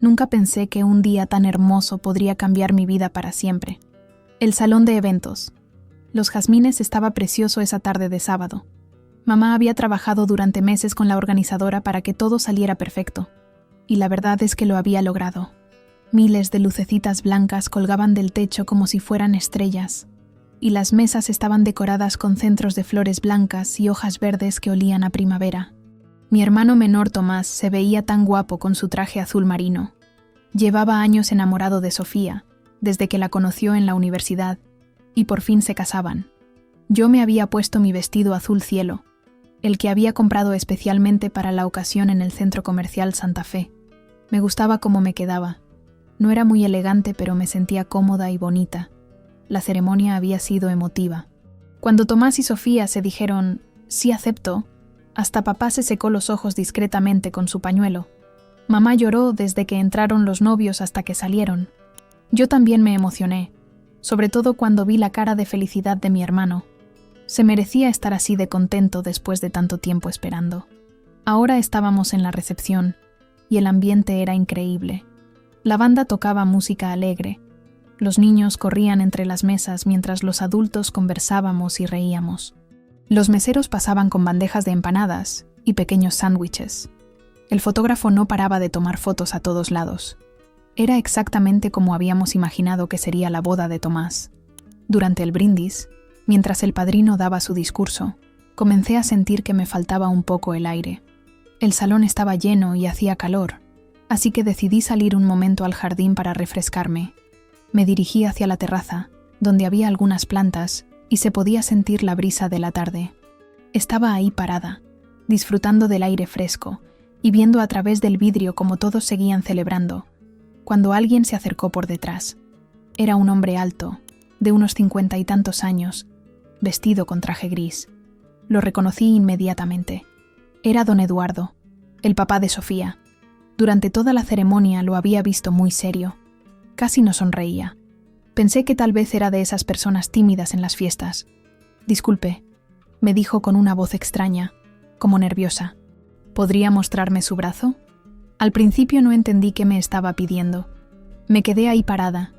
Nunca pensé que un día tan hermoso podría cambiar mi vida para siempre. El salón de eventos. Los Jazmines estaba precioso esa tarde de sábado. Mamá había trabajado durante meses con la organizadora para que todo saliera perfecto. Y la verdad es que lo había logrado. Miles de lucecitas blancas colgaban del techo como si fueran estrellas. Y las mesas estaban decoradas con centros de flores blancas y hojas verdes que olían a primavera. Mi hermano menor Tomás se veía tan guapo con su traje azul marino. Llevaba años enamorado de Sofía, desde que la conoció en la universidad, y por fin se casaban. Yo me había puesto mi vestido azul cielo, el que había comprado especialmente para la ocasión en el centro comercial Santa Fe. Me gustaba cómo me quedaba. No era muy elegante, pero me sentía cómoda y bonita. La ceremonia había sido emotiva. Cuando Tomás y Sofía se dijeron «sí acepto», hasta papá se secó los ojos discretamente con su pañuelo. Mamá lloró desde que entraron los novios hasta que salieron. Yo también me emocioné, sobre todo cuando vi la cara de felicidad de mi hermano. Se merecía estar así de contento después de tanto tiempo esperando. Ahora estábamos en la recepción, y el ambiente era increíble. La banda tocaba música alegre. Los niños corrían entre las mesas mientras los adultos conversábamos y reíamos. Los meseros pasaban con bandejas de empanadas y pequeños sándwiches. El fotógrafo no paraba de tomar fotos a todos lados. Era exactamente como habíamos imaginado que sería la boda de Tomás. Durante el brindis, mientras el padrino daba su discurso, comencé a sentir que me faltaba un poco el aire. El salón estaba lleno y hacía calor, así que decidí salir un momento al jardín para refrescarme. Me dirigí hacia la terraza, donde había algunas plantas, y se podía sentir la brisa de la tarde. Estaba ahí parada, disfrutando del aire fresco, y viendo a través del vidrio como todos seguían celebrando, cuando alguien se acercó por detrás. Era un hombre alto, de unos 50 y tantos años, vestido con traje gris. Lo reconocí inmediatamente. Era don Eduardo, el papá de Sofía. Durante toda la ceremonia lo había visto muy serio. Casi no sonreía. Pensé que tal vez era de esas personas tímidas en las fiestas. «Disculpe», me dijo con una voz extraña, como nerviosa. «¿Podría mostrarme su brazo?» Al principio no entendí qué me estaba pidiendo. Me quedé ahí parada,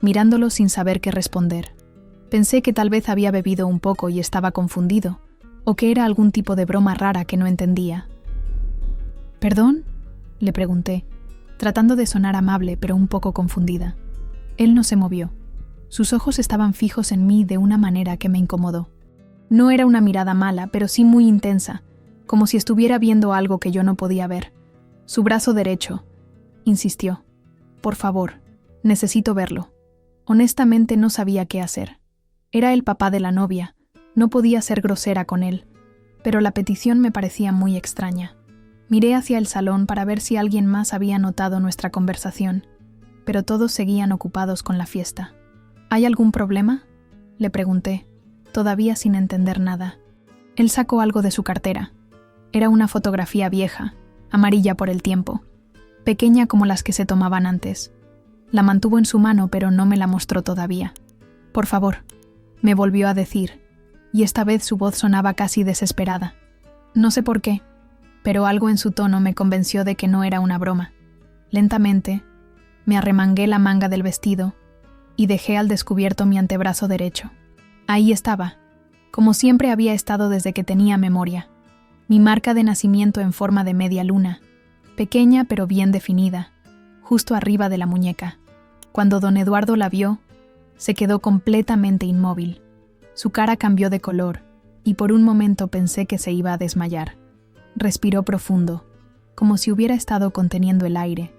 mirándolo sin saber qué responder. Pensé que tal vez había bebido un poco y estaba confundido, o que era algún tipo de broma rara que no entendía. «¿Perdón?», le pregunté, tratando de sonar amable pero un poco confundida. Él no se movió. Sus ojos estaban fijos en mí de una manera que me incomodó. No era una mirada mala, pero sí muy intensa, como si estuviera viendo algo que yo no podía ver. Su brazo derecho, insistió. «Por favor, necesito verlo». Honestamente no sabía qué hacer. Era el papá de la novia, no podía ser grosera con él, pero la petición me parecía muy extraña. Miré hacia el salón para ver si alguien más había notado nuestra conversación, pero todos seguían ocupados con la fiesta. «¿Hay algún problema?», le pregunté, todavía sin entender nada. Él sacó algo de su cartera. Era una fotografía vieja, amarilla por el tiempo, pequeña como las que se tomaban antes. La mantuvo en su mano, pero no me la mostró todavía. «Por favor», me volvió a decir, y esta vez su voz sonaba casi desesperada. No sé por qué, pero algo en su tono me convenció de que no era una broma. Lentamente, me arremangué la manga del vestido y dejé al descubierto mi antebrazo derecho. Ahí estaba, como siempre había estado desde que tenía memoria, mi marca de nacimiento en forma de media luna, pequeña pero bien definida, justo arriba de la muñeca. Cuando don Eduardo la vio, se quedó completamente inmóvil. Su cara cambió de color y por un momento pensé que se iba a desmayar. Respiró profundo, como si hubiera estado conteniendo el aire,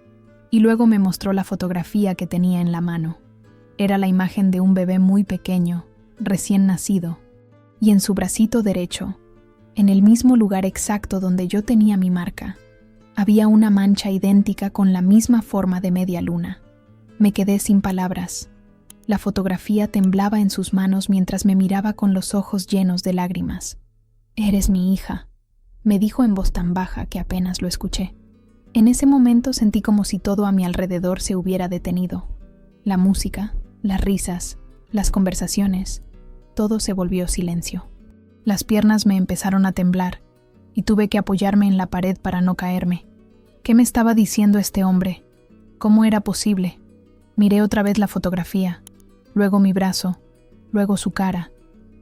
y luego me mostró la fotografía que tenía en la mano. Era la imagen de un bebé muy pequeño, recién nacido, y en su bracito derecho, en el mismo lugar exacto donde yo tenía mi marca, había una mancha idéntica con la misma forma de media luna. Me quedé sin palabras. La fotografía temblaba en sus manos mientras me miraba con los ojos llenos de lágrimas. «Eres mi hija», me dijo en voz tan baja que apenas lo escuché. En ese momento sentí como si todo a mi alrededor se hubiera detenido. La música, las risas, las conversaciones, todo se volvió silencio. Las piernas me empezaron a temblar y tuve que apoyarme en la pared para no caerme. ¿Qué me estaba diciendo este hombre? ¿Cómo era posible? Miré otra vez la fotografía, luego mi brazo, luego su cara.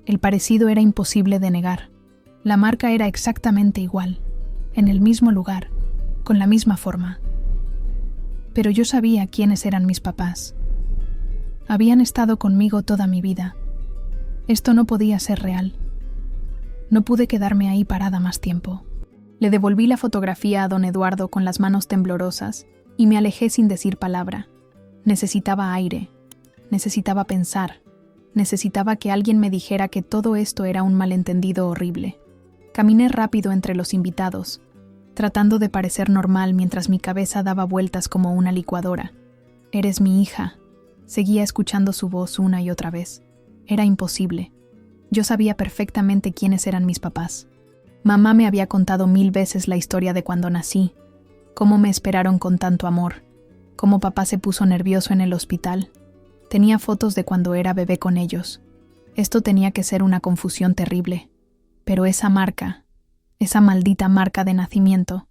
El parecido era imposible de negar. La marca era exactamente igual, en el mismo lugar, con la misma forma. Pero yo sabía quiénes eran mis papás. Habían estado conmigo toda mi vida. Esto no podía ser real. No pude quedarme ahí parada más tiempo. Le devolví la fotografía a don Eduardo con las manos temblorosas y me alejé sin decir palabra. Necesitaba aire, necesitaba pensar, necesitaba que alguien me dijera que todo esto era un malentendido horrible. Caminé rápido entre los invitados, tratando de parecer normal mientras mi cabeza daba vueltas como una licuadora. «Eres mi hija», seguía escuchando su voz una y otra vez. Era imposible. Yo sabía perfectamente quiénes eran mis papás. Mamá me había contado 1000 veces la historia de cuando nací, cómo me esperaron con tanto amor, cómo papá se puso nervioso en el hospital. Tenía fotos de cuando era bebé con ellos. Esto tenía que ser una confusión terrible. Pero esa marca, esa maldita marca de nacimiento,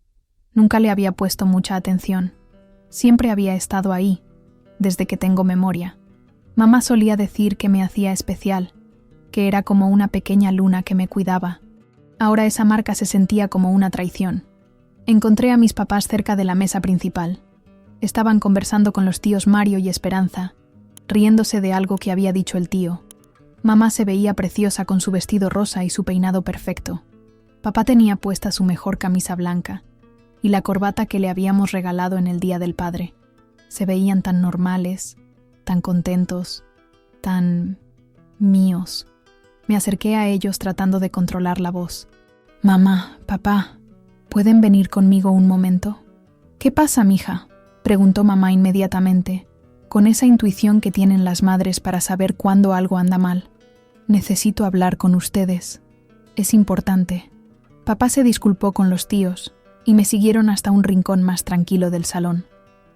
nunca le había puesto mucha atención. Siempre había estado ahí, desde que tengo memoria. Mamá solía decir que me hacía especial, que era como una pequeña luna que me cuidaba. Ahora esa marca se sentía como una traición. Encontré a mis papás cerca de la mesa principal. Estaban conversando con los tíos Mario y Esperanza, riéndose de algo que había dicho el tío. Mamá se veía preciosa con su vestido rosa y su peinado perfecto. Papá tenía puesta su mejor camisa blanca y la corbata que le habíamos regalado en el Día del Padre. Se veían tan normales, tan contentos, tan míos. Me acerqué a ellos tratando de controlar la voz. «Mamá, papá, ¿pueden venir conmigo un momento?» «¿Qué pasa, mija?», preguntó mamá inmediatamente, con esa intuición que tienen las madres para saber cuándo algo anda mal. «Necesito hablar con ustedes. Es importante». Papá se disculpó con los tíos y me siguieron hasta un rincón más tranquilo del salón,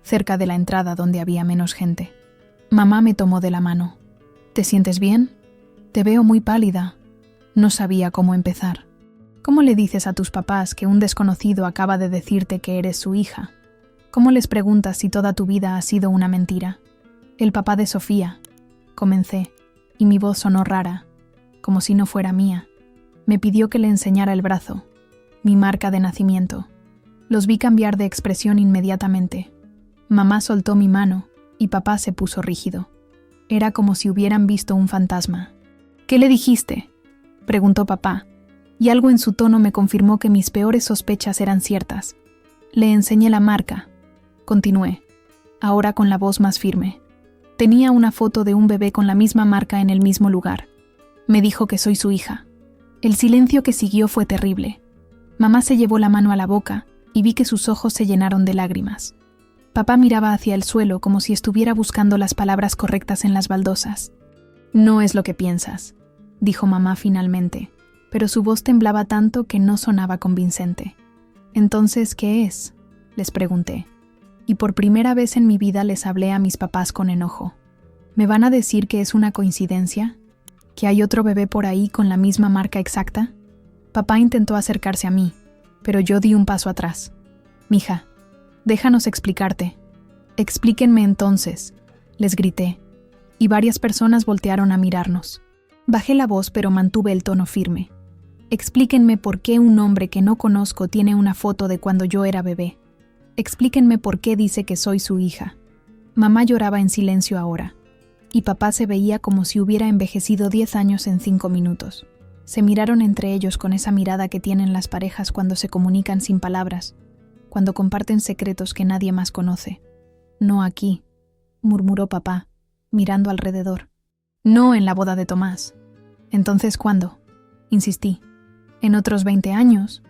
cerca de la entrada donde había menos gente. Mamá me tomó de la mano. «¿Te sientes bien? Te veo muy pálida». No sabía cómo empezar. ¿Cómo le dices a tus papás que un desconocido acaba de decirte que eres su hija? ¿Cómo les preguntas si toda tu vida ha sido una mentira? «El papá de Sofía», comencé, y mi voz sonó rara, como si no fuera mía. Me pidió que le enseñara el brazo, mi marca de nacimiento. Los vi cambiar de expresión inmediatamente. Mamá soltó mi mano y papá se puso rígido. Era como si hubieran visto un fantasma. «¿Qué le dijiste?», preguntó papá, y algo en su tono me confirmó que mis peores sospechas eran ciertas. «Le enseñé la marca», continué, ahora con la voz más firme. «Tenía una foto de un bebé con la misma marca en el mismo lugar. Me dijo que soy su hija». El silencio que siguió fue terrible. Mamá se llevó la mano a la boca y vi que sus ojos se llenaron de lágrimas. Papá miraba hacia el suelo como si estuviera buscando las palabras correctas en las baldosas. «No es lo que piensas», dijo mamá finalmente, pero su voz temblaba tanto que no sonaba convincente. «¿Entonces qué es?», les pregunté. Y por primera vez en mi vida les hablé a mis papás con enojo. ¿Me van a decir que es una coincidencia? ¿Que hay otro bebé por ahí con la misma marca exacta? Papá intentó acercarse a mí, pero yo di un paso atrás. «Mija, déjanos explicarte». «Explíquenme entonces», les grité, y varias personas voltearon a mirarnos. Bajé la voz pero mantuve el tono firme. «Explíquenme por qué un hombre que no conozco tiene una foto de cuando yo era bebé. Explíquenme por qué dice que soy su hija». Mamá lloraba en silencio ahora, y papá se veía como si hubiera envejecido 10 años en 5 minutos. Se miraron entre ellos con esa mirada que tienen las parejas cuando se comunican sin palabras, cuando comparten secretos que nadie más conoce. «No aquí», murmuró papá, mirando alrededor. «No en la boda de Tomás». «¿Entonces cuándo?», insistí. «¿En otros 20 años?»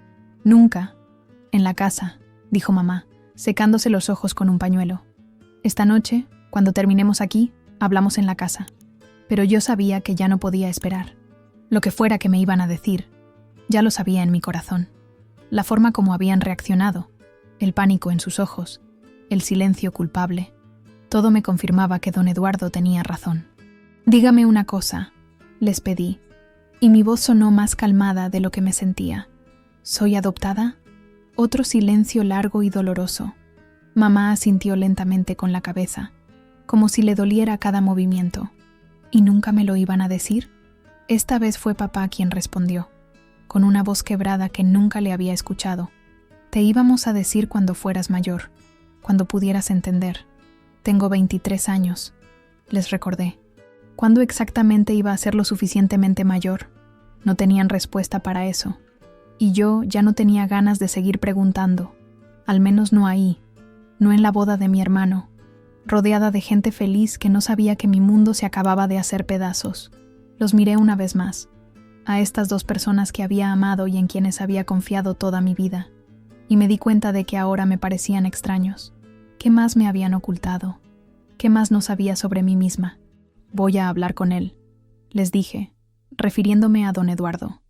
«Nunca. En la casa», dijo mamá, secándose los ojos con un pañuelo. «Esta noche, cuando terminemos aquí, hablamos en la casa». Pero yo sabía que ya no podía esperar. Lo que fuera que me iban a decir, ya lo sabía en mi corazón. La forma como habían reaccionado, el pánico en sus ojos, el silencio culpable, todo me confirmaba que don Eduardo tenía razón. «Dígame una cosa», les pedí, y mi voz sonó más calmada de lo que me sentía. «¿Soy adoptada?». Otro silencio largo y doloroso. Mamá asintió lentamente con la cabeza, como si le doliera cada movimiento. ¿Y nunca me lo iban a decir? Esta vez fue papá quien respondió, con una voz quebrada que nunca le había escuchado. Te íbamos a decir cuando fueras mayor, cuando pudieras entender. Tengo 23 años, les recordé. ¿Cuándo exactamente iba a ser lo suficientemente mayor? No tenían respuesta para eso. Y yo ya no tenía ganas de seguir preguntando, al menos no ahí, no en la boda de mi hermano, rodeada de gente feliz que no sabía que mi mundo se acababa de hacer pedazos. Los miré una vez más, a estas dos personas que había amado y en quienes había confiado toda mi vida, y me di cuenta de que ahora me parecían extraños. ¿Qué más me habían ocultado? ¿Qué más no sabía sobre mí misma? Voy a hablar con él, les dije, refiriéndome a don Eduardo.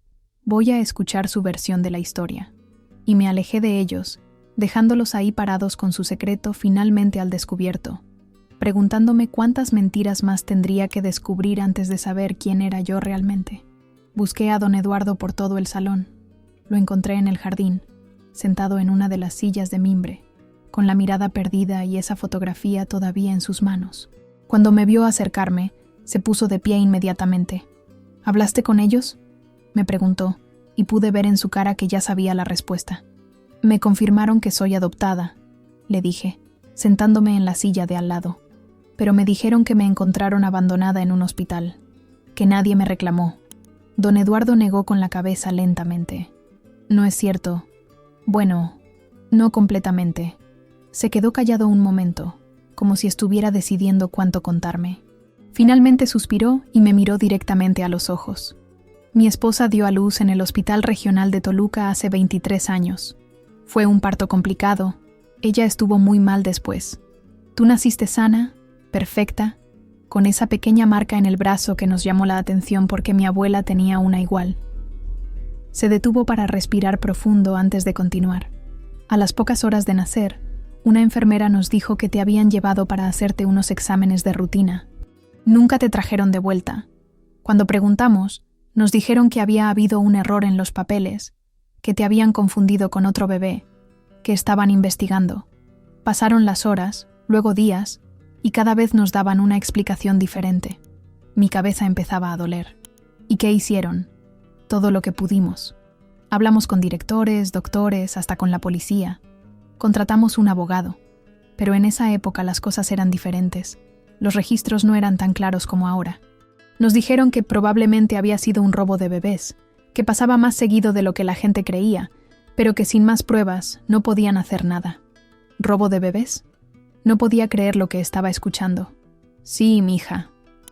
Voy a escuchar su versión de la historia. Y me alejé de ellos, dejándolos ahí parados con su secreto finalmente al descubierto, preguntándome cuántas mentiras más tendría que descubrir antes de saber quién era yo realmente. Busqué a don Eduardo por todo el salón. Lo encontré en el jardín, sentado en una de las sillas de mimbre, con la mirada perdida y esa fotografía todavía en sus manos. Cuando me vio acercarme, se puso de pie inmediatamente. ¿Hablaste con ellos?, me preguntó, y pude ver en su cara que ya sabía la respuesta. Me confirmaron que soy adoptada, le dije, sentándome en la silla de al lado. Pero me dijeron que me encontraron abandonada en un hospital, que nadie me reclamó. Don Eduardo negó con la cabeza lentamente. No es cierto. Bueno, no completamente. Se quedó callado un momento, como si estuviera decidiendo cuánto contarme. Finalmente suspiró y me miró directamente a los ojos. Mi esposa dio a luz en el Hospital Regional de Toluca hace 23 años. Fue un parto complicado. Ella estuvo muy mal después. Tú naciste sana, perfecta, con esa pequeña marca en el brazo que nos llamó la atención porque mi abuela tenía una igual. Se detuvo para respirar profundo antes de continuar. A las pocas horas de nacer, una enfermera nos dijo que te habían llevado para hacerte unos exámenes de rutina. Nunca te trajeron de vuelta. Cuando preguntamos, nos dijeron que había habido un error en los papeles, que te habían confundido con otro bebé, que estaban investigando. Pasaron las horas, luego días, y cada vez nos daban una explicación diferente. Mi cabeza empezaba a doler. ¿Y qué hicieron? Todo lo que pudimos. Hablamos con directores, doctores, hasta con la policía. Contratamos un abogado. Pero en esa época las cosas eran diferentes. Los registros no eran tan claros como ahora. Nos dijeron que probablemente había sido un robo de bebés, que pasaba más seguido de lo que la gente creía, pero que sin más pruebas no podían hacer nada. ¿Robo de bebés? No podía creer lo que estaba escuchando. Sí, mija.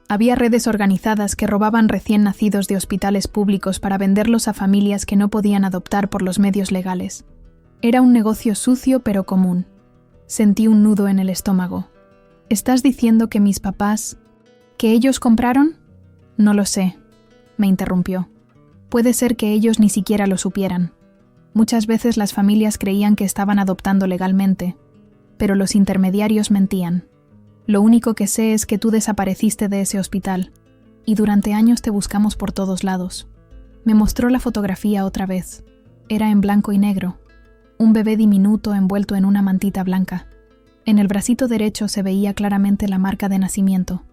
Había redes organizadas que robaban recién nacidos de hospitales públicos para venderlos a familias que no podían adoptar por los medios legales. Era un negocio sucio pero común. Sentí un nudo en el estómago. ¿Estás diciendo que mis papás... ¿que ellos compraron? No lo sé, me interrumpió. Puede ser que ellos ni siquiera lo supieran. Muchas veces las familias creían que estaban adoptando legalmente, pero los intermediarios mentían. Lo único que sé es que tú desapareciste de ese hospital, y durante años te buscamos por todos lados. Me mostró la fotografía otra vez. Era en blanco y negro, un bebé diminuto envuelto en una mantita blanca. En el bracito derecho se veía claramente la marca de nacimiento.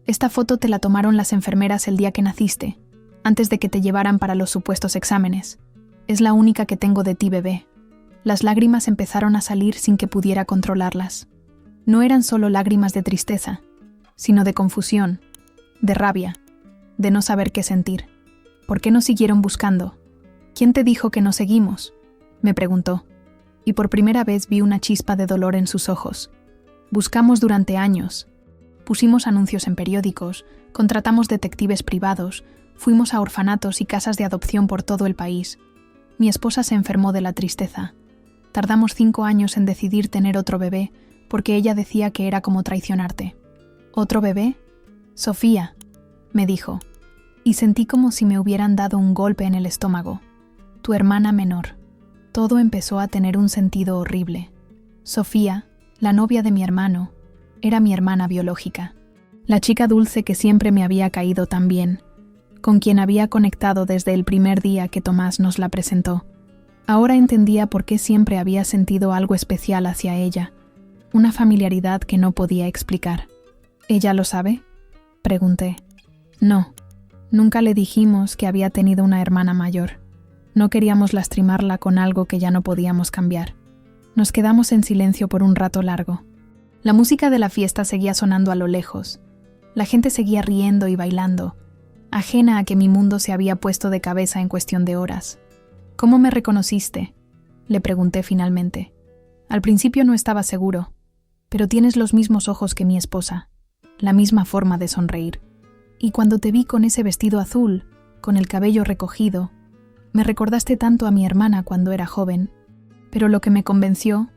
Esta foto te la tomaron las enfermeras el día que naciste, antes de que te llevaran para los supuestos exámenes. Es la única que tengo de ti, bebé. Las lágrimas empezaron a salir sin que pudiera controlarlas. No eran solo lágrimas de tristeza, sino de confusión, de rabia, de no saber qué sentir. ¿Por qué no siguieron buscando? ¿Quién te dijo que no seguimos?, me preguntó, y por primera vez vi una chispa de dolor en sus ojos. Buscamos durante años. Pusimos anuncios en periódicos, contratamos detectives privados, fuimos a orfanatos y casas de adopción por todo el país. Mi esposa se enfermó de la tristeza. Tardamos 5 años en decidir tener otro bebé, porque ella decía que era como traicionarte. ¿Otro bebé? Sofía, me dijo, y sentí como si me hubieran dado un golpe en el estómago. Tu hermana menor. Todo empezó a tener un sentido horrible. Sofía, la novia de mi hermano, era mi hermana biológica, la chica dulce que siempre me había caído tan bien, con quien había conectado desde el primer día que Tomás nos la presentó. Ahora entendía por qué siempre había sentido algo especial hacia ella, una familiaridad que no podía explicar. ¿Ella lo sabe?, pregunté. No, nunca le dijimos que había tenido una hermana mayor. No queríamos lastimarla con algo que ya no podíamos cambiar. Nos quedamos en silencio por un rato largo. La música de la fiesta seguía sonando a lo lejos. La gente seguía riendo y bailando, ajena a que mi mundo se había puesto de cabeza en cuestión de horas. ¿Cómo me reconociste?, le pregunté finalmente. Al principio no estaba seguro, pero tienes los mismos ojos que mi esposa, la misma forma de sonreír. Y cuando te vi con ese vestido azul, con el cabello recogido, me recordaste tanto a mi hermana cuando era joven, pero lo que me convenció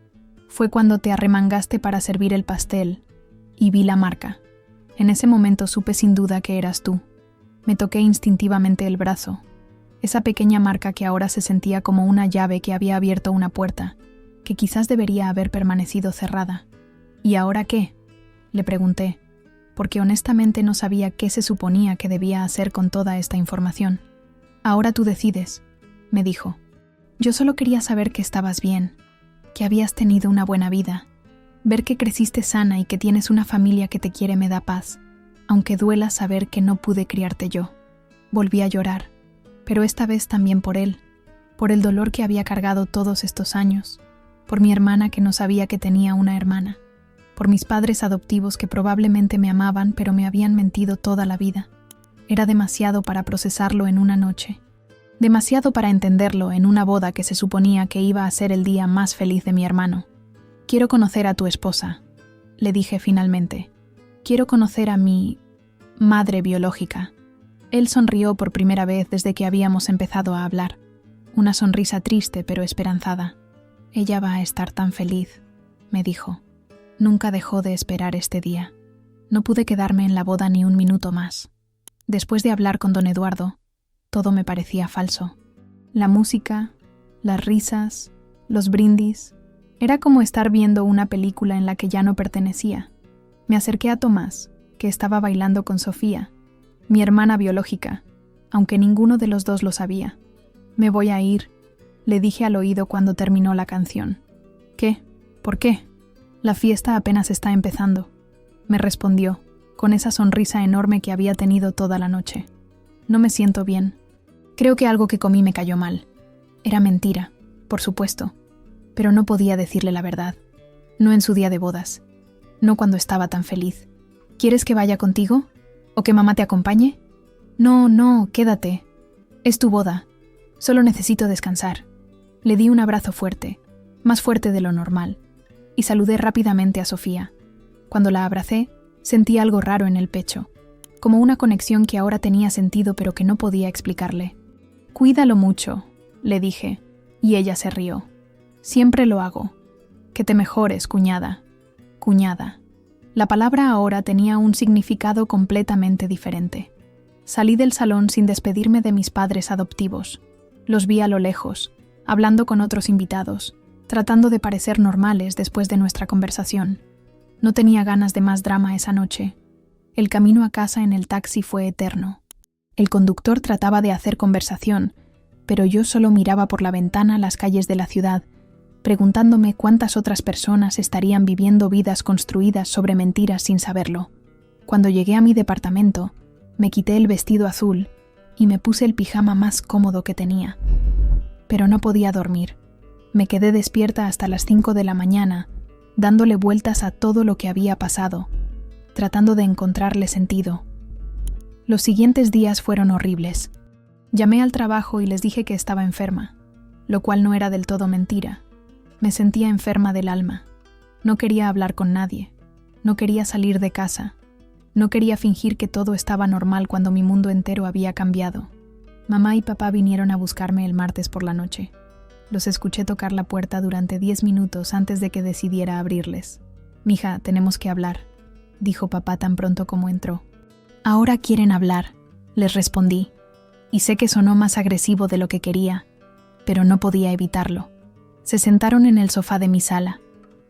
fue cuando te arremangaste para servir el pastel y vi la marca. En ese momento supe sin duda que eras tú. Me toqué instintivamente el brazo, esa pequeña marca que ahora se sentía como una llave que había abierto una puerta, que quizás debería haber permanecido cerrada. ¿Y ahora qué?, le pregunté, porque honestamente no sabía qué se suponía que debía hacer con toda esta información. Ahora tú decides, me dijo. Yo solo quería saber que estabas bien, que habías tenido una buena vida. Ver que creciste sana y que tienes una familia que te quiere me da paz, aunque duela saber que no pude criarte yo. Volví a llorar, pero esta vez también por él, por el dolor que había cargado todos estos años, por mi hermana que no sabía que tenía una hermana, por mis padres adoptivos que probablemente me amaban pero me habían mentido toda la vida. Era demasiado para procesarlo en una noche, demasiado para entenderlo en una boda que se suponía que iba a ser el día más feliz de mi hermano. Quiero conocer a tu esposa, le dije finalmente. Quiero conocer a mi madre biológica. Él sonrió por primera vez desde que habíamos empezado a hablar. Una sonrisa triste pero esperanzada. Ella va a estar tan feliz, me dijo. Nunca dejó de esperar este día. No pude quedarme en la boda ni un minuto más. Después de hablar con don Eduardo, todo me parecía falso. La música, las risas, los brindis. Era como estar viendo una película en la que ya no pertenecía. Me acerqué a Tomás, que estaba bailando con Sofía, mi hermana biológica, aunque ninguno de los dos lo sabía. Me voy a ir, le dije al oído cuando terminó la canción. ¿Qué? ¿Por qué? La fiesta apenas está empezando, me respondió, con esa sonrisa enorme que había tenido toda la noche. No me siento bien. Creo que algo que comí me cayó mal. Era mentira, por supuesto, pero no podía decirle la verdad. No en su día de bodas. No cuando estaba tan feliz. ¿Quieres que vaya contigo? ¿O que mamá te acompañe? No, quédate. Es tu boda. Solo necesito descansar. Le di un abrazo fuerte, más fuerte de lo normal, y saludé rápidamente a Sofía. Cuando la abracé, sentí algo raro en el pecho, como una conexión que ahora tenía sentido pero que no podía explicarle. Cuídalo mucho, le dije, y ella se rió. Siempre lo hago. Que te mejores, cuñada. Cuñada. La palabra ahora tenía un significado completamente diferente. Salí del salón sin despedirme de mis padres adoptivos. Los vi a lo lejos, hablando con otros invitados, tratando de parecer normales después de nuestra conversación. No tenía ganas de más drama esa noche. El camino a casa en el taxi fue eterno. El conductor trataba de hacer conversación, pero yo solo miraba por la ventana las calles de la ciudad, preguntándome cuántas otras personas estarían viviendo vidas construidas sobre mentiras sin saberlo. Cuando llegué a mi departamento, me quité el vestido azul y me puse el pijama más cómodo que tenía. Pero no podía dormir. Me quedé despierta hasta las 5 de la mañana, dándole vueltas a todo lo que había pasado, tratando de encontrarle sentido. Los siguientes días fueron horribles. Llamé al trabajo y les dije que estaba enferma, lo cual no era del todo mentira. Me sentía enferma del alma. No quería hablar con nadie. No quería salir de casa. No quería fingir que todo estaba normal cuando mi mundo entero había cambiado. Mamá y papá vinieron a buscarme el martes por la noche. Los escuché tocar la puerta durante 10 minutos antes de que decidiera abrirles. «Mija, tenemos que hablar», dijo papá tan pronto como entró. «Ahora quieren hablar», les respondí, y sé que sonó más agresivo de lo que quería, pero no podía evitarlo. Se sentaron en el sofá de mi sala,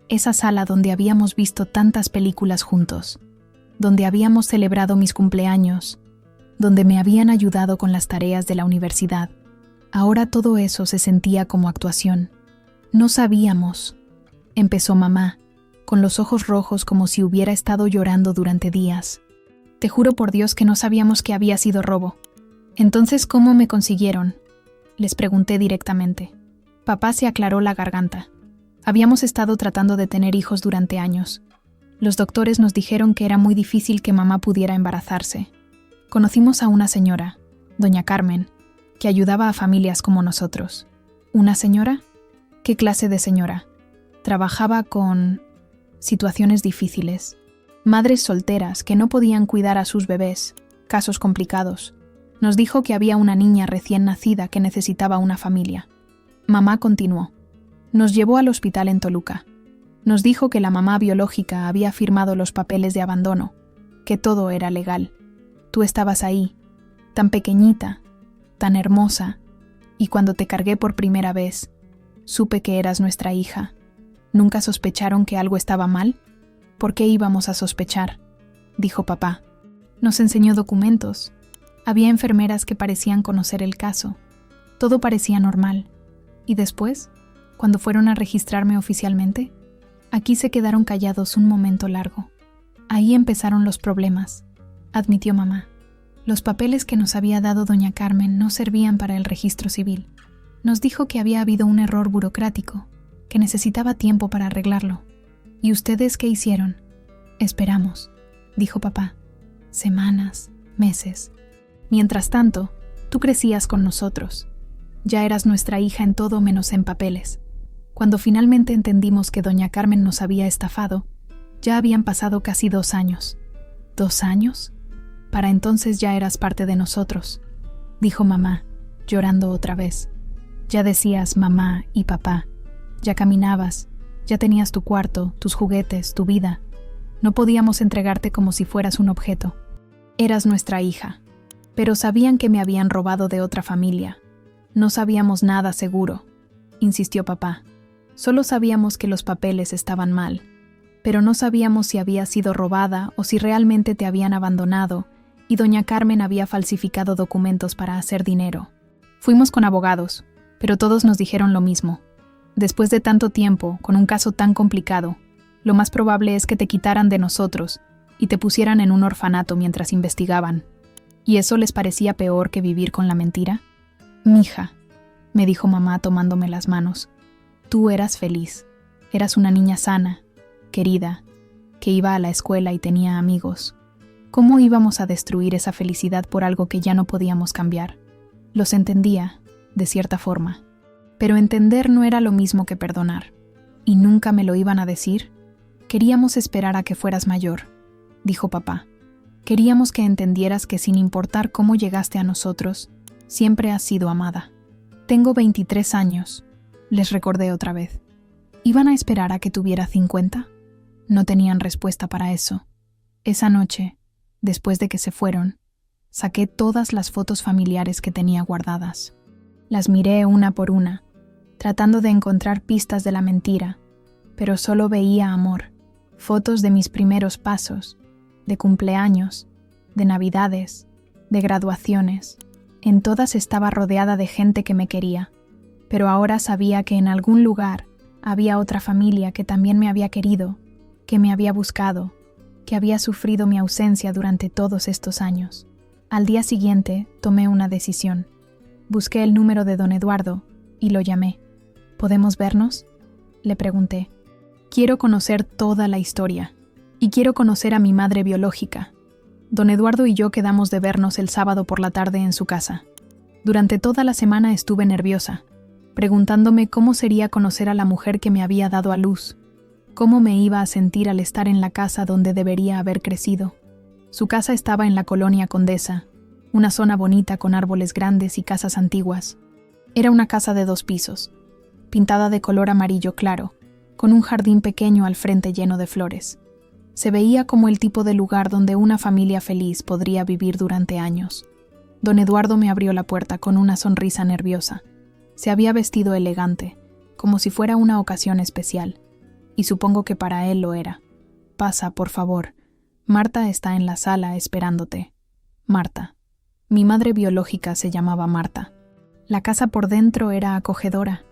esa sala donde habíamos visto tantas películas juntos, donde habíamos celebrado mis cumpleaños, donde me habían ayudado con las tareas de la universidad. Ahora todo eso se sentía como actuación. «No sabíamos», empezó mamá, con los ojos rojos como si hubiera estado llorando durante días. Te juro por Dios que no sabíamos que había sido robo. Entonces, ¿cómo me consiguieron? Les pregunté directamente. Papá se aclaró la garganta. Habíamos estado tratando de tener hijos durante años. Los doctores nos dijeron que era muy difícil que mamá pudiera embarazarse. Conocimos a una señora, doña Carmen, que ayudaba a familias como nosotros. ¿Una señora? ¿Qué clase de señora? Trabajaba con situaciones difíciles. Madres solteras que no podían cuidar a sus bebés, casos complicados. Nos dijo que había una niña recién nacida que necesitaba una familia. Mamá continuó. Nos llevó al hospital en Toluca. Nos dijo que la mamá biológica había firmado los papeles de abandono, que todo era legal. Tú estabas ahí, tan pequeñita, tan hermosa, y cuando te cargué por primera vez, supe que eras nuestra hija. ¿Nunca sospecharon que algo estaba mal? ¿Por qué íbamos a sospechar?, dijo papá. Nos enseñó documentos. Había enfermeras que parecían conocer el caso. Todo parecía normal. ¿Y después, cuando fueron a registrarme oficialmente? Aquí se quedaron callados un momento largo. Ahí empezaron los problemas, admitió mamá. Los papeles que nos había dado doña Carmen no servían para el registro civil. Nos dijo que había habido un error burocrático, que necesitaba tiempo para arreglarlo. ¿Y ustedes qué hicieron? Esperamos, dijo papá. Semanas, meses. Mientras tanto, tú crecías con nosotros. Ya eras nuestra hija en todo menos en papeles. Cuando finalmente entendimos que doña Carmen nos había estafado, ya habían pasado casi 2 años. ¿2 años? Para entonces ya eras parte de nosotros, dijo mamá, llorando otra vez. Ya decías mamá y papá. Ya caminabas, ya tenías tu cuarto, tus juguetes, tu vida. No podíamos entregarte como si fueras un objeto. Eras nuestra hija. Pero sabían que me habían robado de otra familia. No sabíamos nada seguro, insistió papá. Solo sabíamos que los papeles estaban mal, pero no sabíamos si había sido robada o si realmente te habían abandonado y doña Carmen había falsificado documentos para hacer dinero. Fuimos con abogados, pero todos nos dijeron lo mismo. Después de tanto tiempo, con un caso tan complicado, lo más probable es que te quitaran de nosotros y te pusieran en un orfanato mientras investigaban. ¿Y eso les parecía peor que vivir con la mentira? Mija, me dijo mamá tomándome las manos. Tú eras feliz. Eras una niña sana, querida, que iba a la escuela y tenía amigos. ¿Cómo íbamos a destruir esa felicidad por algo que ya no podíamos cambiar? Los entendía, de cierta forma. Pero entender no era lo mismo que perdonar. ¿Y nunca me lo iban a decir? Queríamos esperar a que fueras mayor, dijo papá. Queríamos que entendieras que sin importar cómo llegaste a nosotros, siempre has sido amada. Tengo 23 años, les recordé otra vez. ¿Iban a esperar a que tuviera 50? No tenían respuesta para eso. Esa noche, después de que se fueron, saqué todas las fotos familiares que tenía guardadas. Las miré una por una, tratando de encontrar pistas de la mentira, pero solo veía amor, fotos de mis primeros pasos, de cumpleaños, de navidades, de graduaciones. En todas estaba rodeada de gente que me quería, pero ahora sabía que en algún lugar había otra familia que también me había querido, que me había buscado, que había sufrido mi ausencia durante todos estos años. Al día siguiente tomé una decisión. Busqué el número de don Eduardo y lo llamé. ¿Podemos vernos?, le pregunté. Quiero conocer toda la historia y quiero conocer a mi madre biológica. Don Eduardo y yo quedamos de vernos el sábado por la tarde en su casa. Durante toda la semana estuve nerviosa, preguntándome cómo sería conocer a la mujer que me había dado a luz, cómo me iba a sentir al estar en la casa donde debería haber crecido. Su casa estaba en la colonia Condesa, una zona bonita con árboles grandes y casas antiguas. Era una casa de 2 pisos, pintada de color amarillo claro, con un jardín pequeño al frente lleno de flores. Se veía como el tipo de lugar donde una familia feliz podría vivir durante años. Don Eduardo me abrió la puerta con una sonrisa nerviosa. Se había vestido elegante, como si fuera una ocasión especial, y supongo que para él lo era. Pasa, por favor. Marta está en la sala esperándote. Marta. Mi madre biológica se llamaba Marta. La casa por dentro era acogedora.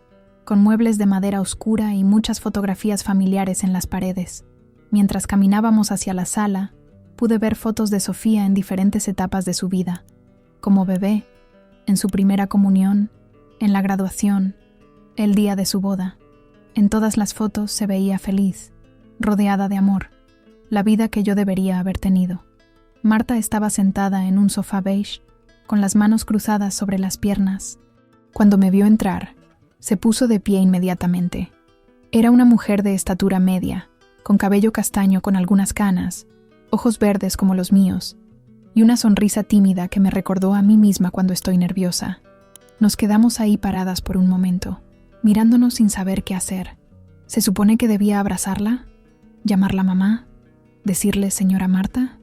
con muebles de madera oscura y muchas fotografías familiares en las paredes. Mientras caminábamos hacia la sala, pude ver fotos de Sofía en diferentes etapas de su vida, como bebé, en su primera comunión, en la graduación, el día de su boda. En todas las fotos se veía feliz, rodeada de amor, la vida que yo debería haber tenido. Marta estaba sentada en un sofá beige, con las manos cruzadas sobre las piernas. Cuando me vio entrar, se puso de pie inmediatamente. Era una mujer de estatura media, con cabello castaño con algunas canas, ojos verdes como los míos, y una sonrisa tímida que me recordó a mí misma cuando estoy nerviosa. Nos quedamos ahí paradas por un momento, mirándonos sin saber qué hacer. ¿Se supone que debía abrazarla? ¿Llamarla mamá? ¿Decirle señora Marta?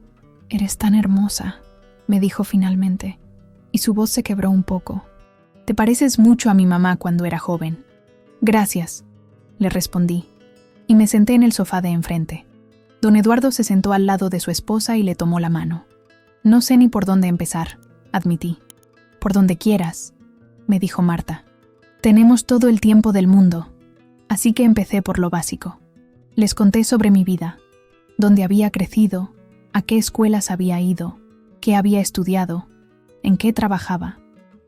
«Eres tan hermosa», me dijo finalmente, y su voz se quebró un poco. «Te pareces mucho a mi mamá cuando era joven». «Gracias», le respondí, y me senté en el sofá de enfrente. Don Eduardo se sentó al lado de su esposa y le tomó la mano. «No sé ni por dónde empezar», admití. «Por donde quieras», me dijo Marta. «Tenemos todo el tiempo del mundo». Así que empecé por lo básico. Les conté sobre mi vida, dónde había crecido, a qué escuelas había ido, qué había estudiado, en qué trabajaba.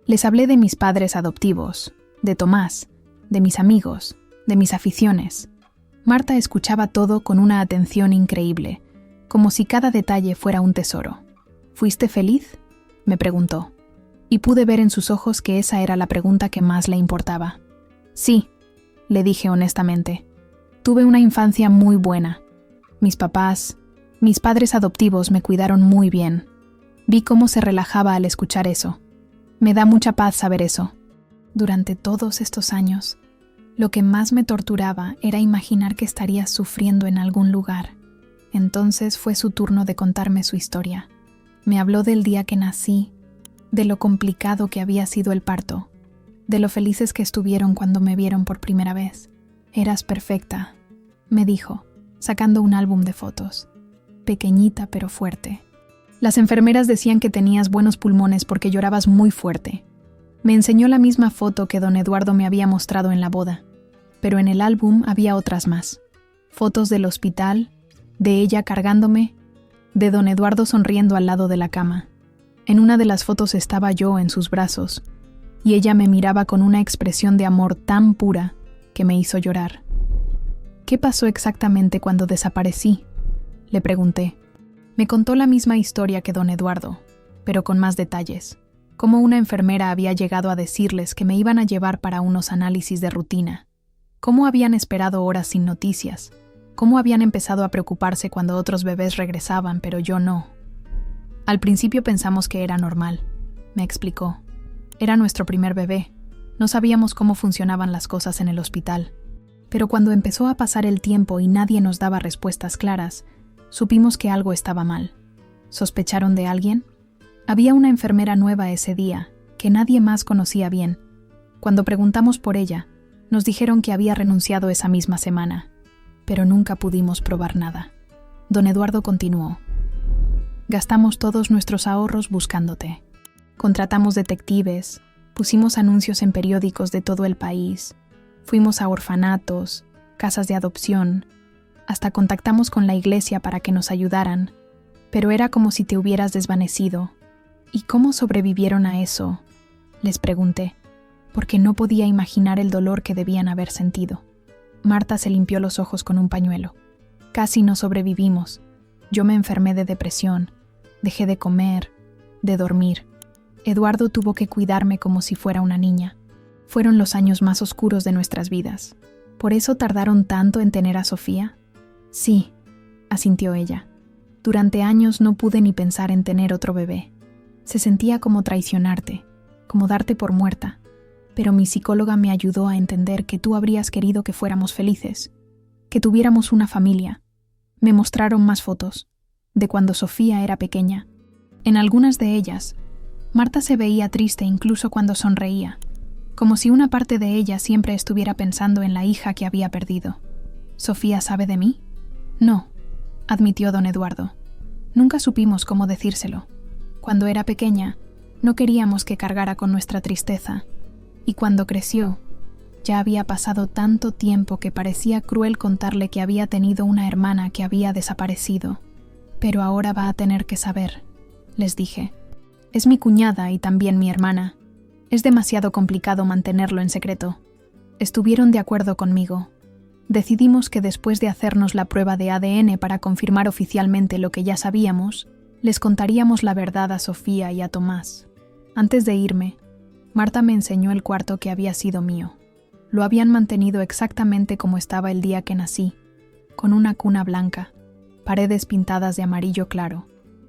Les hablé de mis padres adoptivos, de Tomás, de mis amigos, de mis aficiones. Marta escuchaba todo con una atención increíble, como si cada detalle fuera un tesoro. «¿Fuiste feliz?», me preguntó, y pude ver en sus ojos que esa era la pregunta que más le importaba. «Sí», le dije honestamente. «Tuve una infancia muy buena. Mis padres adoptivos me cuidaron muy bien». Vi cómo se relajaba al escuchar eso. Me da mucha paz saber eso. Durante todos estos años, lo que más me torturaba era imaginar que estaría sufriendo en algún lugar. Entonces fue su turno de contarme su historia. Me habló del día que nací, de lo complicado que había sido el parto, de lo felices que estuvieron cuando me vieron por primera vez. «Eras perfecta», me dijo, sacando un álbum de fotos. «Pequeñita pero fuerte. Las enfermeras decían que tenías buenos pulmones porque llorabas muy fuerte». Me enseñó la misma foto que don Eduardo me había mostrado en la boda, pero en el álbum había otras más. Fotos del hospital, de ella cargándome, de don Eduardo sonriendo al lado de la cama. En una de las fotos estaba yo en sus brazos, y ella me miraba con una expresión de amor tan pura que me hizo llorar. «¿Qué pasó exactamente cuando desaparecí?», le pregunté. Me contó la misma historia que don Eduardo, pero con más detalles. Cómo una enfermera había llegado a decirles que me iban a llevar para unos análisis de rutina. Cómo habían esperado horas sin noticias. Cómo habían empezado a preocuparse cuando otros bebés regresaban, pero yo no. «Al principio pensamos que era normal», me explicó. «Era nuestro primer bebé. No sabíamos cómo funcionaban las cosas en el hospital. Pero cuando empezó a pasar el tiempo y nadie nos daba respuestas claras, supimos que algo estaba mal». ¿Sospecharon de alguien? Había una enfermera nueva ese día, que nadie más conocía bien. Cuando preguntamos por ella, nos dijeron que había renunciado esa misma semana, pero nunca pudimos probar nada. Don Eduardo continuó. «Gastamos todos nuestros ahorros buscándote. Contratamos detectives, pusimos anuncios en periódicos de todo el país, fuimos a orfanatos, casas de adopción, hasta contactamos con la iglesia para que nos ayudaran, pero era como si te hubieras desvanecido». «¿Y cómo sobrevivieron a eso?», les pregunté, porque no podía imaginar el dolor que debían haber sentido. Marta se limpió los ojos con un pañuelo. «Casi no sobrevivimos. Yo me enfermé de depresión, dejé de comer, de dormir. Eduardo tuvo que cuidarme como si fuera una niña. Fueron los años más oscuros de nuestras vidas. ¿Por eso tardaron tanto en tener a Sofía?». «Sí», asintió ella. «Durante años no pude ni pensar en tener otro bebé. Se sentía como traicionarte, como darte por muerta. Pero mi psicóloga me ayudó a entender que tú habrías querido que fuéramos felices, que tuviéramos una familia. Me mostraron más fotos, de cuando Sofía era pequeña. En algunas de ellas, Marta se veía triste incluso cuando sonreía, como si una parte de ella siempre estuviera pensando en la hija que había perdido. «¿Sofía sabe de mí?». «No», admitió don Eduardo. «Nunca supimos cómo decírselo. Cuando era pequeña, no queríamos que cargara con nuestra tristeza. Y cuando creció, Ya había pasado tanto tiempo que parecía cruel contarle que había tenido una hermana que había desaparecido. Pero ahora va a tener que saber, les dije. Es mi cuñada y también mi hermana. Es demasiado complicado mantenerlo en secreto. Estuvieron de acuerdo conmigo. Decidimos que después de hacernos la prueba de ADN para confirmar oficialmente lo que ya sabíamos, les contaríamos la verdad a Sofía y a Tomás. Antes de irme, Marta me enseñó el cuarto que había sido mío. Lo habían mantenido exactamente como estaba el día que nací, con una cuna blanca, paredes pintadas de amarillo claro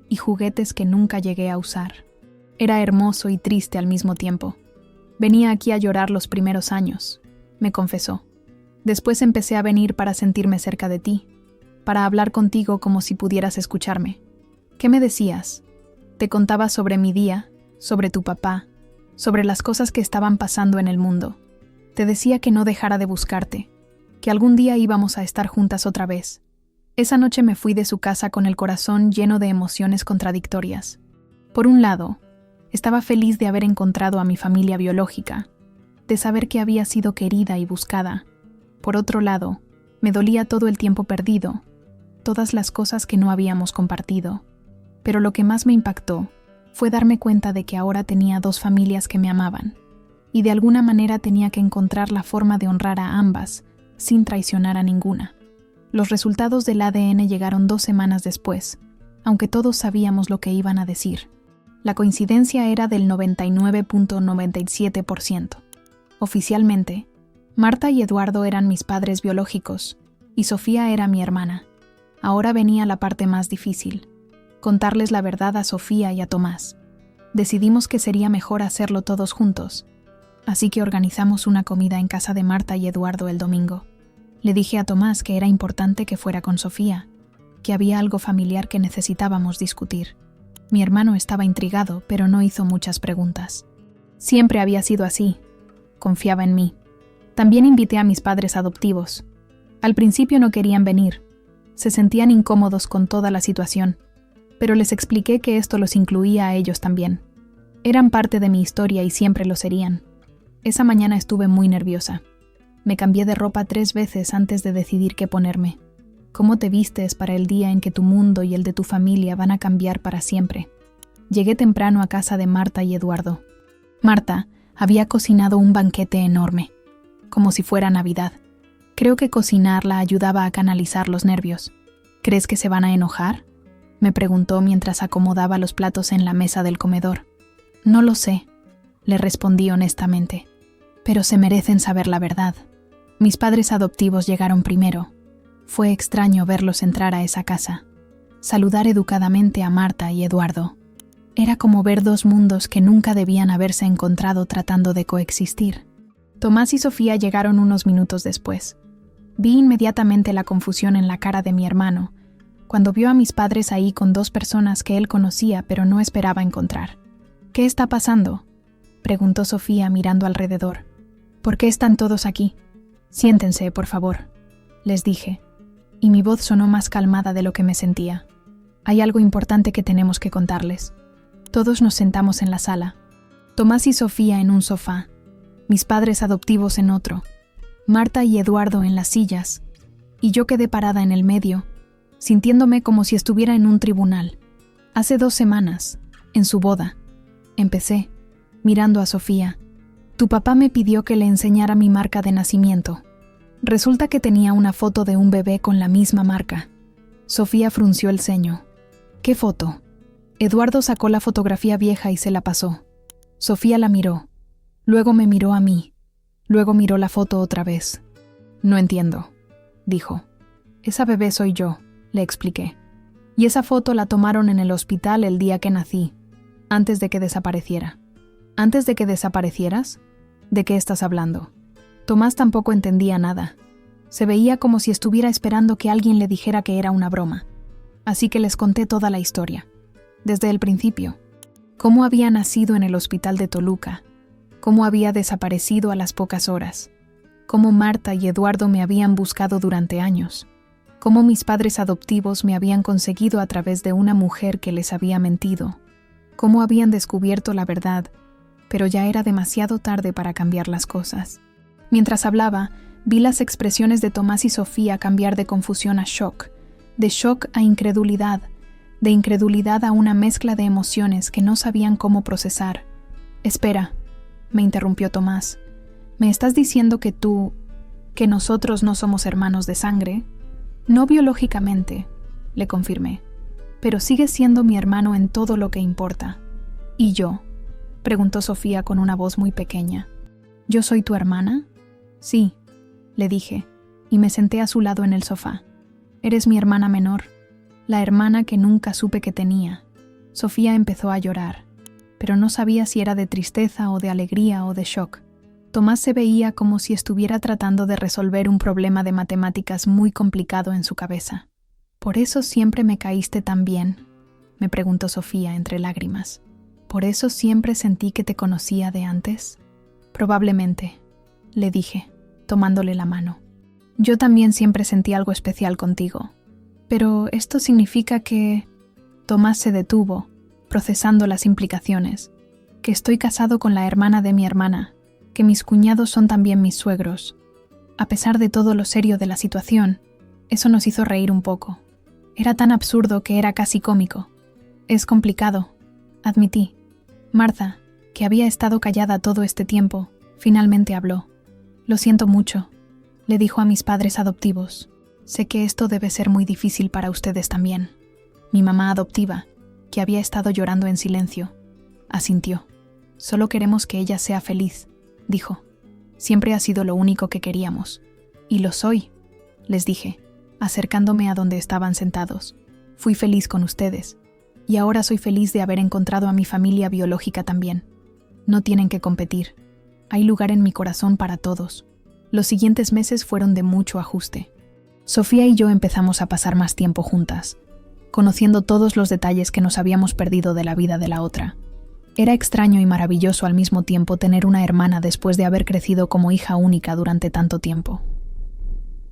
y juguetes que nunca llegué a usar. Era hermoso y triste al mismo tiempo. Venía aquí a llorar los primeros años, me confesó. Después empecé a venir para sentirme cerca de ti, para hablar contigo como si pudieras escucharme. ¿Qué me decías? Te contaba sobre mi día, sobre tu papá, sobre las cosas que estaban pasando en el mundo. Te decía que no dejara de buscarte, que algún día íbamos a estar juntas otra vez. Esa noche me fui de su casa con el corazón lleno de emociones contradictorias. Por un lado, estaba feliz de haber encontrado a mi familia biológica, de saber que había sido querida y buscada. Por otro lado, me dolía todo el tiempo perdido, todas las cosas que no habíamos compartido. Pero lo que más me impactó fue darme cuenta de que ahora tenía dos familias que me amaban, y de alguna manera tenía que encontrar la forma de honrar a ambas, sin traicionar a ninguna. Los resultados del ADN llegaron 2 semanas después, aunque todos sabíamos lo que iban a decir. La coincidencia era del 99.97%. Oficialmente, Marta y Eduardo eran mis padres biológicos, y Sofía era mi hermana. Ahora venía la parte más difícil: contarles la verdad a Sofía y a Tomás. Decidimos que sería mejor hacerlo todos juntos, así que organizamos una comida en casa de Marta y Eduardo el domingo. Le dije a Tomás que era importante que fuera con Sofía, que había algo familiar que necesitábamos discutir. Mi hermano estaba intrigado, pero no hizo muchas preguntas. Siempre había sido así. Confiaba en mí. También invité a mis padres adoptivos. Al principio no querían venir. Se sentían incómodos con toda la situación, pero les expliqué que esto los incluía a ellos también. Eran parte de mi historia y siempre lo serían. Esa mañana estuve muy nerviosa. Me cambié de ropa 3 veces antes de decidir qué ponerme. ¿Cómo te vistes para el día en que tu mundo y el de tu familia van a cambiar para siempre? Llegué temprano a casa de Marta y Eduardo. Marta había cocinado un banquete enorme, como si fuera Navidad. Creo que cocinarla ayudaba a canalizar los nervios. ¿Crees que se van a enojar?, me preguntó mientras acomodaba los platos en la mesa del comedor. No lo sé, le respondí honestamente, pero se merecen saber la verdad. Mis padres adoptivos llegaron primero. Fue extraño verlos entrar a esa casa, saludar educadamente a Marta y Eduardo. Era como ver 2 mundos que nunca debían haberse encontrado tratando de coexistir. Tomás y Sofía llegaron unos minutos después. Vi inmediatamente la confusión en la cara de mi hermano, cuando vio a mis padres ahí con 2 personas que él conocía pero no esperaba encontrar. ¿Qué está pasando?, preguntó Sofía mirando alrededor. ¿Por qué están todos aquí? Siéntense, por favor, les dije, y mi voz sonó más calmada de lo que me sentía. Hay algo importante que tenemos que contarles. Todos nos sentamos en la sala. Tomás y Sofía en un sofá, mis padres adoptivos en otro, Marta y Eduardo en las sillas, y yo quedé parada en el medio, sintiéndome como si estuviera en un tribunal. Hace 2 semanas, en su boda, empecé, mirando a Sofía. Tu papá me pidió que le enseñara mi marca de nacimiento. Resulta que tenía una foto de un bebé con la misma marca. Sofía frunció el ceño. ¿Qué foto? Eduardo sacó la fotografía vieja y se la pasó. Sofía la miró. Luego me miró a mí. Luego miró la foto otra vez. No entiendo, dijo. Esa bebé soy yo, le expliqué. Y esa foto la tomaron en el hospital el día que nací, antes de que desapareciera. ¿Antes de que desaparecieras? ¿De qué estás hablando? Tomás tampoco entendía nada. Se veía como si estuviera esperando que alguien le dijera que era una broma. Así que les conté toda la historia, desde el principio. Cómo había nacido en el hospital de Toluca, cómo había desaparecido a las pocas horas, cómo Marta y Eduardo me habían buscado durante años, cómo mis padres adoptivos me habían conseguido a través de una mujer que les había mentido, cómo habían descubierto la verdad, pero ya era demasiado tarde para cambiar las cosas. Mientras hablaba, vi las expresiones de Tomás y Sofía cambiar de confusión a shock, de shock a incredulidad, de incredulidad a una mezcla de emociones que no sabían cómo procesar. «Espera», me interrumpió Tomás. «¿Me estás diciendo que nosotros no somos hermanos de sangre?» «No biológicamente», le confirmé, «pero sigues siendo mi hermano en todo lo que importa». «¿Y yo?», preguntó Sofía con una voz muy pequeña. «¿Yo soy tu hermana?» «Sí», le dije, y me senté a su lado en el sofá. «Eres mi hermana menor, la hermana que nunca supe que tenía». Sofía empezó a llorar, pero no sabía si era de tristeza o de alegría o de shock. Tomás se veía como si estuviera tratando de resolver un problema de matemáticas muy complicado en su cabeza. «¿Por eso siempre me caíste tan bien?», me preguntó Sofía entre lágrimas. «¿Por eso siempre sentí que te conocía de antes?» «Probablemente», le dije, tomándole la mano. «Yo también siempre sentí algo especial contigo. Pero esto significa que...» Tomás se detuvo, procesando las implicaciones. «Que estoy casado con la hermana de mi hermana, que mis cuñados son también mis suegros». A pesar de todo lo serio de la situación, eso nos hizo reír un poco. Era tan absurdo que era casi cómico. «Es complicado», admití. Martha, que había estado callada todo este tiempo, finalmente habló. «Lo siento mucho», le dijo a mis padres adoptivos. «Sé que esto debe ser muy difícil para ustedes también». Mi mamá adoptiva, que había estado llorando en silencio, asintió. «Solo queremos que ella sea feliz», dijo. «Siempre ha sido lo único que queríamos». «Y lo soy», les dije, acercándome a donde estaban sentados. «Fui feliz con ustedes. Y ahora soy feliz de haber encontrado a mi familia biológica también. No tienen que competir. Hay lugar en mi corazón para todos». Los siguientes meses fueron de mucho ajuste. Sofía y yo empezamos a pasar más tiempo juntas, conociendo todos los detalles que nos habíamos perdido de la vida de la otra. Era extraño y maravilloso al mismo tiempo tener una hermana después de haber crecido como hija única durante tanto tiempo.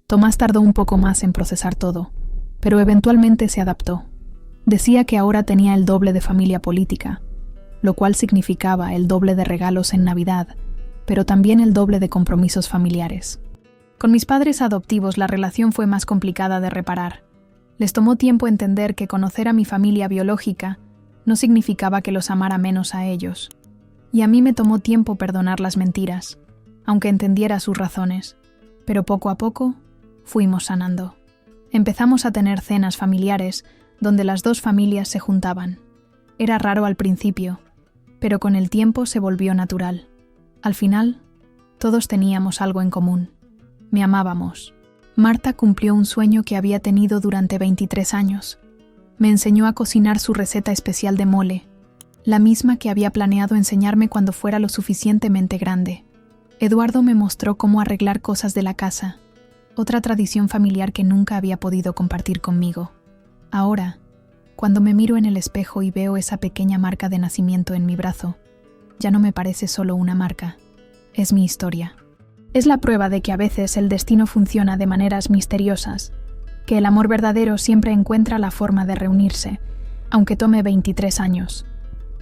Tomás tardó un poco más en procesar todo, pero eventualmente se adaptó. Decía que ahora tenía el doble de familia política, lo cual significaba el doble de regalos en Navidad, pero también el doble de compromisos familiares. Con mis padres adoptivos la relación fue más complicada de reparar. Les tomó tiempo entender que conocer a mi familia biológica no significaba que los amara menos a ellos. Y a mí me tomó tiempo perdonar las mentiras, aunque entendiera sus razones. Pero poco a poco fuimos sanando. Empezamos a tener cenas familiares donde las dos familias se juntaban. Era raro al principio, pero con el tiempo se volvió natural. Al final, todos teníamos algo en común. Me amábamos. Marta cumplió un sueño que había tenido durante 23 años. Me enseñó a cocinar su receta especial de mole, la misma que había planeado enseñarme cuando fuera lo suficientemente grande. Eduardo me mostró cómo arreglar cosas de la casa, otra tradición familiar que nunca había podido compartir conmigo. Ahora, cuando me miro en el espejo y veo esa pequeña marca de nacimiento en mi brazo, ya no me parece solo una marca, es mi historia. Es la prueba de que a veces el destino funciona de maneras misteriosas, que el amor verdadero siempre encuentra la forma de reunirse, aunque tome 23 años.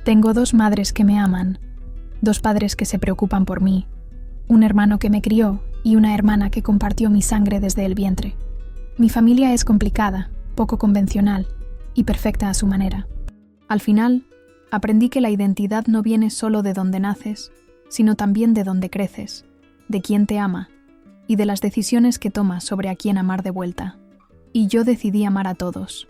Tengo 2 madres que me aman, 2 padres que se preocupan por mí, un hermano que me crió y una hermana que compartió mi sangre desde el vientre. Mi familia es complicada, poco convencional y perfecta a su manera. Al final, aprendí que la identidad no viene solo de donde naces, sino también de donde creces, de quién te ama y de las decisiones que tomas sobre a quién amar de vuelta. Y yo decidí amar a todos.